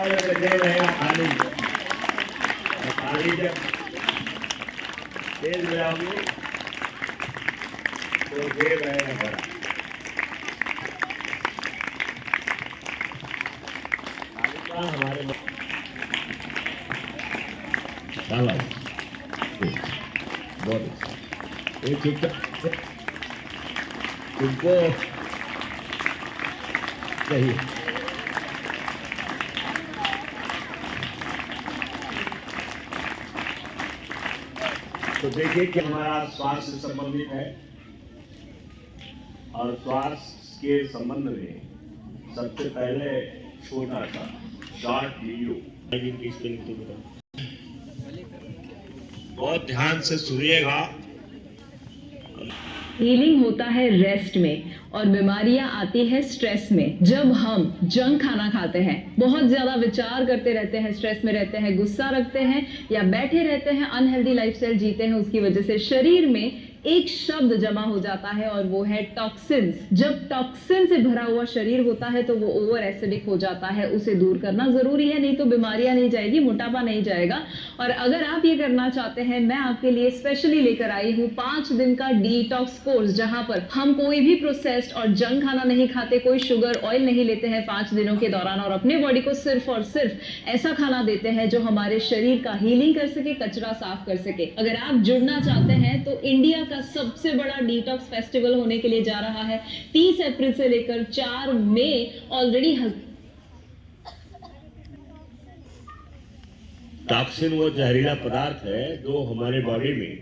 खाली खाली जब तेल मिलाओगे तो ये रहेगा भरा। हमारे बहुत तुमको सही तो देखिए कि हमारा स्वास्थ्य से संबंधित है और स्वास्थ्य के संबंध में सबसे पहले छोटा सा शॉर्ट वीडियो बहुत ध्यान से सुनिएगा। हीलिंग होता है रेस्ट में और बीमारियां आती है स्ट्रेस में। जब हम जंक खाना खाते हैं, बहुत ज्यादा विचार करते रहते हैं, स्ट्रेस में रहते हैं, गुस्सा रखते हैं या बैठे रहते हैं, अनहेल्दी लाइफस्टाइल जीते हैं, उसकी वजह से शरीर में एक शब्द जमा हो जाता है और वो है टॉक्सिन्स। जब टॉक्सिन से भरा हुआ शरीर होता है तो वो ओवर एसिडिक हो जाता है। उसे दूर करना जरूरी है, नहीं तो बीमारियां नहीं जाएगी, मोटापा नहीं जाएगा। और अगर आप ये करना चाहते हैं, मैं आपके लिए स्पेशली लेकर आई हूँ 5 दिन का डिटॉक्स कोर्स, जहां पर हम कोई भी प्रोसेस्ड और जंक खाना नहीं खाते, कोई शुगर ऑयल नहीं लेते हैं 5 दिनों के दौरान, और अपने बॉडी को सिर्फ और सिर्फ ऐसा खाना देते हैं जो हमारे शरीर का हीलिंग कर सके, कचरा साफ कर सके। अगर आप जुड़ना चाहते हैं तो इंडिया का सबसे बड़ा डिटॉक्स फेस्टिवल होने के लिए जा रहा है 30 अप्रैल से लेकर 4 मई। ऑलरेडी टॉक्सिन वो जहरीला पदार्थ है जो हमारे बॉडी में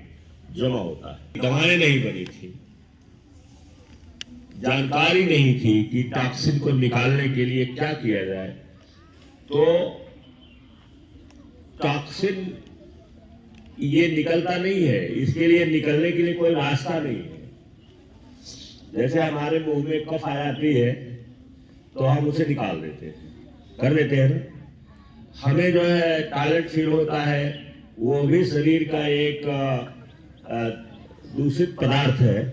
जमा होता है। दवाएं नहीं बनी थी, जानकारी नहीं थी कि टॉक्सिन को निकालने के लिए क्या किया जाए। तो टॉक्सिन ये निकलता नहीं है, इसके लिए निकलने के लिए कोई रास्ता नहीं है। जैसे हमारे मुंह में कफ आ जाती है तो हम उसे निकाल देते हैं, कर देते हैं ना। हमें जो है टॉयलेट फील होता है, वो भी शरीर का एक दूषित पदार्थ है,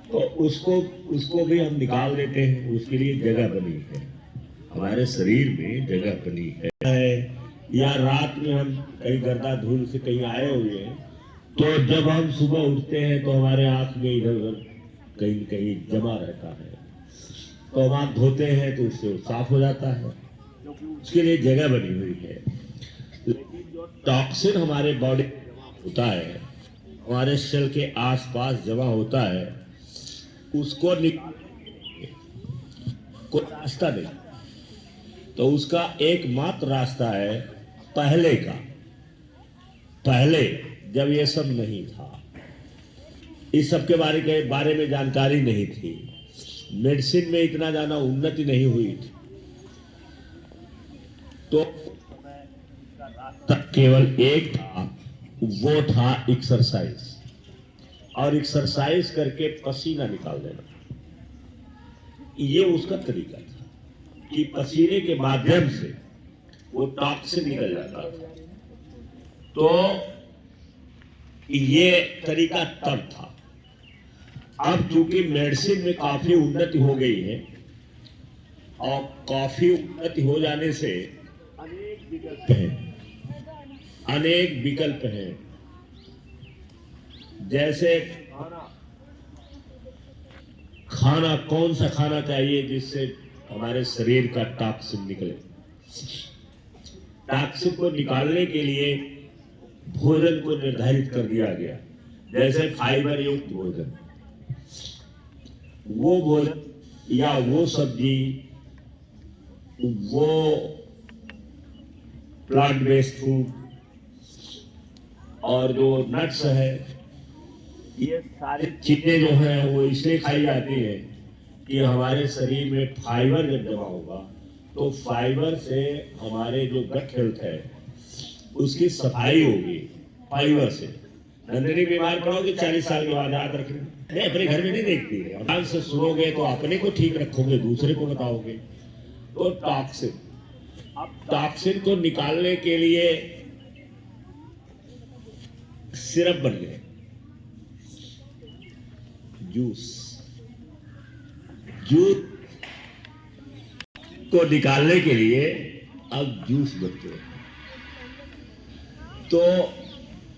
तो उसको भी हम निकाल देते हैं। उसके लिए जगह बनी है, हमारे शरीर में जगह बनी है। या रात में हम कहीं गर्दा धूल से कहीं आए हुए हैं, तो जब हम सुबह उठते हैं तो हमारे आंख में इधर उधर कहीं कहीं जमा रहता है, तो हम आंख धोते हैं तो उससे साफ हो जाता है, उसके लिए जगह बनी हुई है। लेकिन जो टॉक्सिन हमारे बॉडी में जमा होता है, हमारे सेल के आसपास जमा होता है, उसको निकालने कोई रास्ता नहीं। तो उसका एकमात्र रास्ता है पहले जब ये सब नहीं था, इस सब के बारे में जानकारी नहीं थी, मेडिसिन में इतना ज्यादा उन्नति नहीं हुई थी, तो तक केवल एक था, वो था एक्सरसाइज। और एक्सरसाइज करके पसीना निकाल देना, ये उसका तरीका था कि पसीने के माध्यम से वो टॉक्सिन निकल जाता था। तो ये तरीका तब था। अब चूंकि मेडिसिन में काफी उन्नति हो गई है और काफी उन्नति हो जाने से अनेक विकल्प हैं। जैसे खाना कौन सा खाना चाहिए जिससे हमारे शरीर का टॉक्सिन निकले। टॉक्सिन को निकालने के लिए भोजन को निर्धारित कर दिया गया, जैसे फाइबर युक्त भोजन, वो भोजन या वो सब्जी, वो प्लांट बेस्ड फूड और जो नट्स है, ये सारी चीजें जो हैं वो इसलिए खाई जाती है कि हमारे शरीर में फाइबर जब जमा होगा तो फाइबर से हमारे जो गट हेल्थ है उसकी सफाई होगी। फाइबर से नंदिनी बीमार पड़ोगे 40 साल के बाद, याद रखना। नहीं, अपने घर में नहीं देखती है, ध्यान से सुनोगे तो अपने को ठीक रखोगे, दूसरे को बताओगे। तो टॉक्सिन, अब टॉक्सिन को निकालने के लिए सिरप बन गए, जूस को निकालने के लिए अब जूस बनते हैं। तो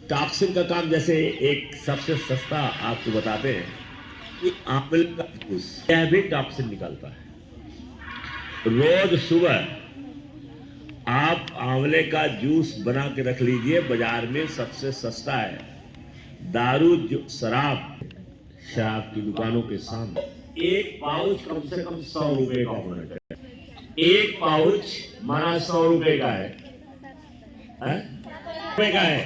टॉक्सिन का काम, जैसे एक सबसे सस्ता आपको बताते हैं कि आंवले का जूस, यह भी टॉक्सिन निकालता है। रोज सुबह आप आंवले का जूस बना के रख लीजिए, बाजार में सबसे सस्ता है। दारू शराब की दुकानों के सामने एक पाउच कम से कम 100 रुपए का होना चाहिए। एक पाउच माना 100 रुपए का है, रुपए का है।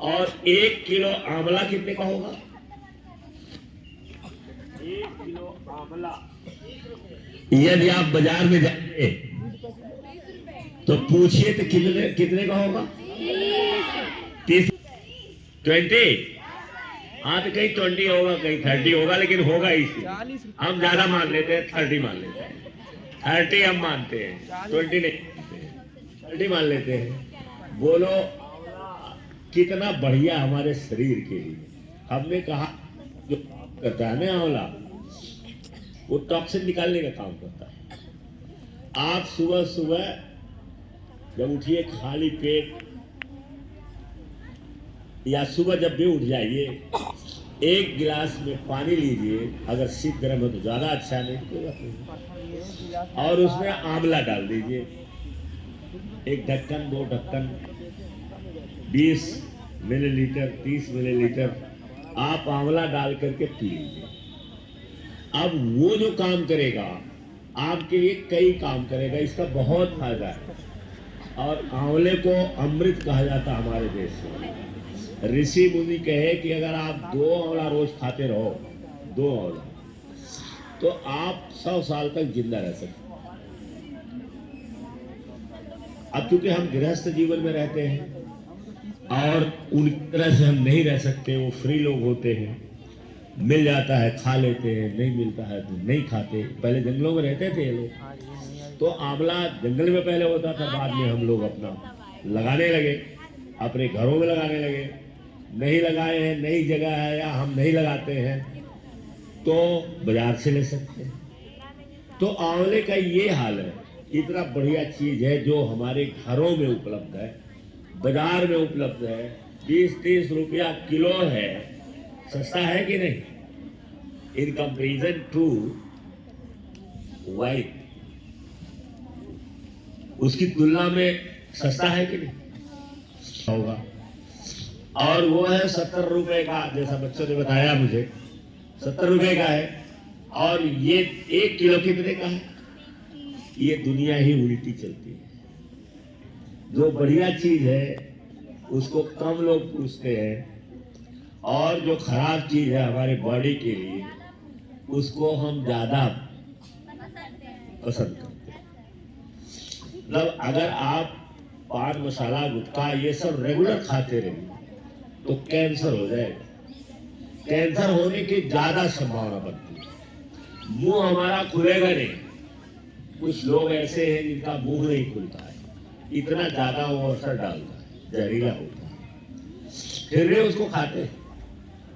और 1 किलो आंवला कितने का होगा? 1 किलो आंवला यदि आप बाजार में जाएंगे तो पूछिए तो कितने का होगा? 30, 20। हाँ, तो कहीं 20 होगा, कहीं 30 होगा, लेकिन होगा इसी। हम ज्यादा मान लेते हैं, 30 मान लेते हैं। 30 हम मानते हैं, 20 नहीं मानते हैं, 30 मान लेते हैं। बोलो कितना बढ़िया हमारे शरीर के लिए। हमने कहा जो करता है ना आंवला, वो टॉक्सिन निकालने का काम करता है। आप सुबह सुबह जब उठिए, खाली पेट या सुबह जब भी उठ जाइए, 1 गिलास में पानी लीजिए। अगर शीत गर्म हो तो ज्यादा अच्छा, नहीं कोई बात नहीं। और उसमें आंवला डाल दीजिए, 1 ढक्कन 2 ढक्कन, 20 मिलीलीटर 30 मिलीलीटर आप आंवला डाल करके पी लीजिए। अब वो जो काम करेगा आपके लिए, कई काम करेगा, इसका बहुत फायदा है। और आंवले को अमृत कहा जाता है हमारे देश में। ऋषि मुनि कहे कि अगर आप 2 आंवला रोज खाते रहो, 2 आंवला, तो आप 100 साल तक जिंदा रह सकते। अब क्योंकि हम गृहस्थ जीवन में रहते हैं और उन तरह से हम नहीं रह सकते, वो फ्री लोग होते हैं, मिल जाता है खा लेते हैं, नहीं मिलता है तो नहीं खाते। पहले जंगलों में रहते थे ये लोग, तो आंवला जंगल में पहले होता था, बाद में हम लोग अपना लगाने लगे, अपने घरों में लगाने लगे। नहीं लगाए हैं, नई जगह है या हम नहीं लगाते हैं, तो बाजार से ले सकते हैं। तो आंवले का ये हाल है, इतना बढ़िया चीज है जो हमारे घरों में उपलब्ध है, बाजार में उपलब्ध है, 20-30 रुपया किलो है। सस्ता है कि नहीं? इन कंपेरिजन टू वाइन, उसकी तुलना में सस्ता है कि नहीं होगा। और वो है 70 रुपए का, जैसा बच्चों ने बताया मुझे, 70 रुपए का है। और ये 1 किलो कितने का है? ये दुनिया ही उल्टी चलती है। जो बढ़िया चीज है उसको कम लोग पूछते हैं, और जो खराब चीज है हमारे बॉडी के लिए उसको हम ज्यादा पसंद करते हैं। मतलब अगर आप पान मसाला गुटखा ये सब रेगुलर खाते रहे तो कैंसर हो जाएगा। कैंसर होने की ज्यादा संभावना बनती है। मुंह हमारा खुलेगा नहीं। कुछ लोग ऐसे हैं जिनका मुंह नहीं खुलता है, इतना ज्यादा वो असर डालता है, जहरीला होता है, फिर भी उसको खाते हैं।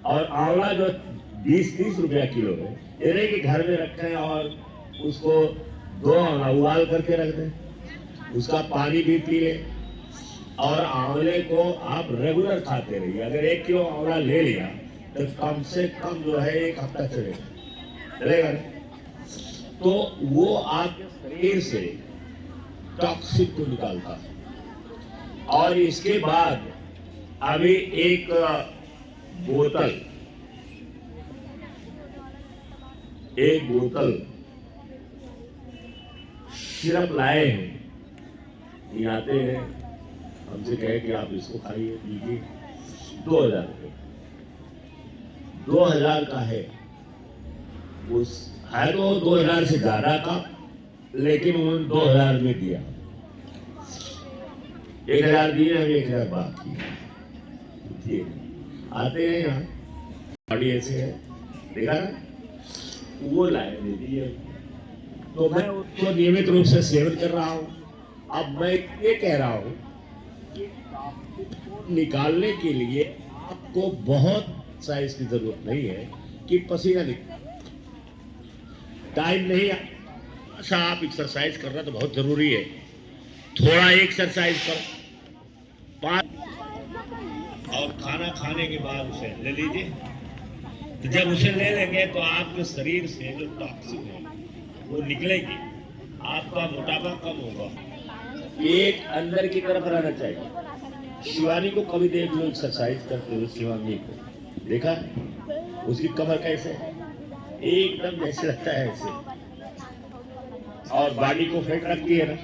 और आंवला जो 20-30 रुपया किलो है, ये नहीं कि घर में रखें और उसको 2 आंवला उबाल करके रख दें, उसका पानी भी पी ले। और आंवले को आप रेगुलर खाते रहिए। अगर 1 किलो आंवला ले लिया तो कम से कम जो है 1 हफ्ता चलेगा। तो वो आपके शरीर से टॉक्सिक को निकालता है। और इसके बाद अभी एक बोतल सिरप लाए हैं, ये आते हैं, हमसे कहे कि आप इसको खाइए लीजिए, 2000 रुपये, 2000 का है। उस है तो 2000 से ज्यादा का, लेकिन उन्होंने 2000 में दिया। 1000 दिए, हम 1000 बाकी आते हैं यहाँ, बॉडी ऐसे है, देखा ना, वो लाए दे दिए। तो मैं उसको नियमित रूप से सेवन कर रहा हूँ। अब मैं ये कह रहा हूँ कि निकालने के लिए आपको बहुत एक्सरसाइज की जरूरत नहीं है कि पसीना निकले, टाइम नहीं। अच्छा, आप एक्सरसाइज करना तो बहुत जरूरी है, थोड़ा एक्सरसाइज करो, 5 और खाना खाने के बाद उसे ले लीजिए। तो जब उसे ले लेंगे तो आपके शरीर से जो टॉक्सिन है वो निकलेगी, आपका मोटापा कम होगा, पेट अंदर की तरफ रहना चाहिए। शिवानी को कभी देख लो एक्सरसाइज करते हुए, शिवानी को देखा है? उसकी कमर कैसे है, एकदम जैसे लगता है ऐसे, और बॉडी को फिट रखती है ना।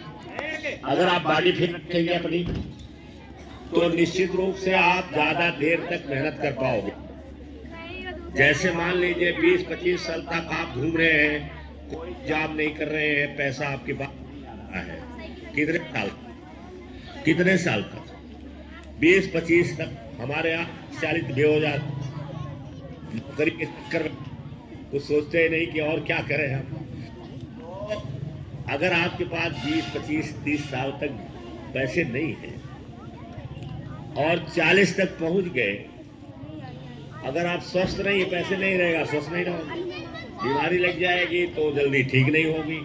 अगर आप बॉडी फिट रखेंगे अपनी तो निश्चित रूप से आप ज्यादा देर तक मेहनत कर पाओगे। जैसे मान लीजिए 20-25 साल तक आप घूम रहे हैं, कोई जॉब नहीं कर रहे हैं, पैसा आपके पास है, कितने साल तक? 20-25 तक। हमारे यहाँ 40 भी हो जाते, नौकरी के चक्कर में कुछ सोचते ही नहीं कि और क्या करें हम। तो अगर आपके पास 20-25-30 साल तक पैसे नहीं है और 40 तक पहुंच गए, अगर आप स्वस्थ नहीं, पैसे नहीं रहेगा, स्वस्थ नहीं रहोगे, बीमारी लग जाएगी तो जल्दी ठीक नहीं होगी,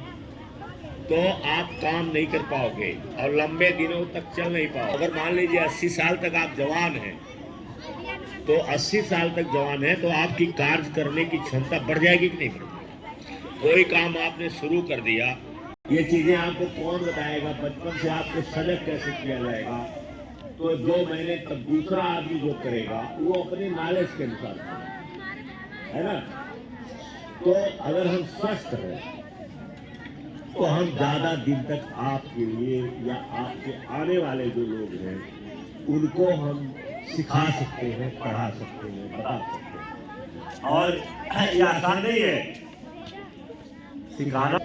तो आप काम नहीं कर पाओगे और लंबे दिनों तक चल नहीं पाओगे। अगर मान लीजिए 80 साल तक आप जवान हैं, तो 80 साल तक जवान है तो आपकी कार्य करने की क्षमता बढ़ जाएगी कि नहीं बढ़ेगी? कोई काम आपने शुरू कर दिया, ये चीजें आपको कौन बताएगा? बचपन से आपको सजग कैसे किया जाएगा? तो 2 महीने तक दूसरा आदमी जो करेगा वो अपने नॉलेज के अनुसार करेगा, है ना? तो अगर हम स्वस्थ हैं तो हम ज्यादा दिन तक आपके लिए या आपके आने वाले जो लोग हैं उनको हम सिखा सकते हैं, पढ़ा सकते हैं, बता सकते हैं। और ये आसान नहीं है सिखाना।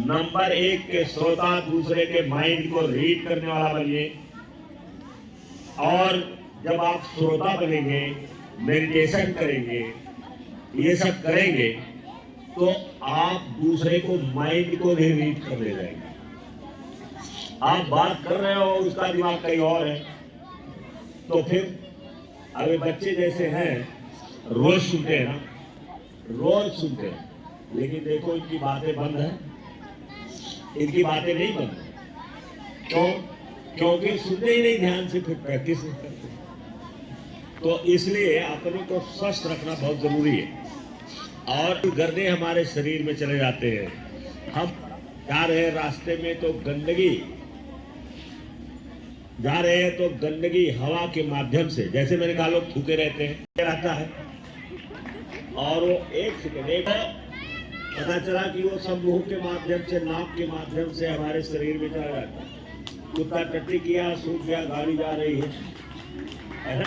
नंबर 1 के श्रोता, दूसरे के माइंड को रीड करने वाला बनिए। और जब आप श्रोता बनेंगे, मेडिटेशन करेंगे, ये सब करेंगे, तो आप दूसरे को, माइंड को भी रीड कर ले जाएंगे। आप बात कर रहे हो, उसका दिमाग कहीं और है, तो फिर अगर बच्चे जैसे हैं, रोज सुनते हैं ना, रोज सुनते हैं, लेकिन देखो इनकी बातें बंद है, इनकी बातें नहीं बंद है। क्यों? क्योंकि सुनते ही नहीं ध्यान से, फिर प्रैक्टिस नहीं करते। तो इसलिए अपने को स्वस्थ रखना बहुत जरूरी है। और गर्दे हमारे शरीर में चले जाते हैं, हम जा रहे हैं रास्ते में तो गंदगी जा रहे हैं, तो गंदगी हवा के माध्यम से, जैसे मैंने कहा लोग थूके रहते हैं, रहता है, और वो एक सेकंड पता चला कि वो सब मुंह के माध्यम से, नाक के माध्यम से हमारे शरीर में चला जाता है। कुत्ता टट्टी किया, सूख गया, गाड़ी जा रही है ना?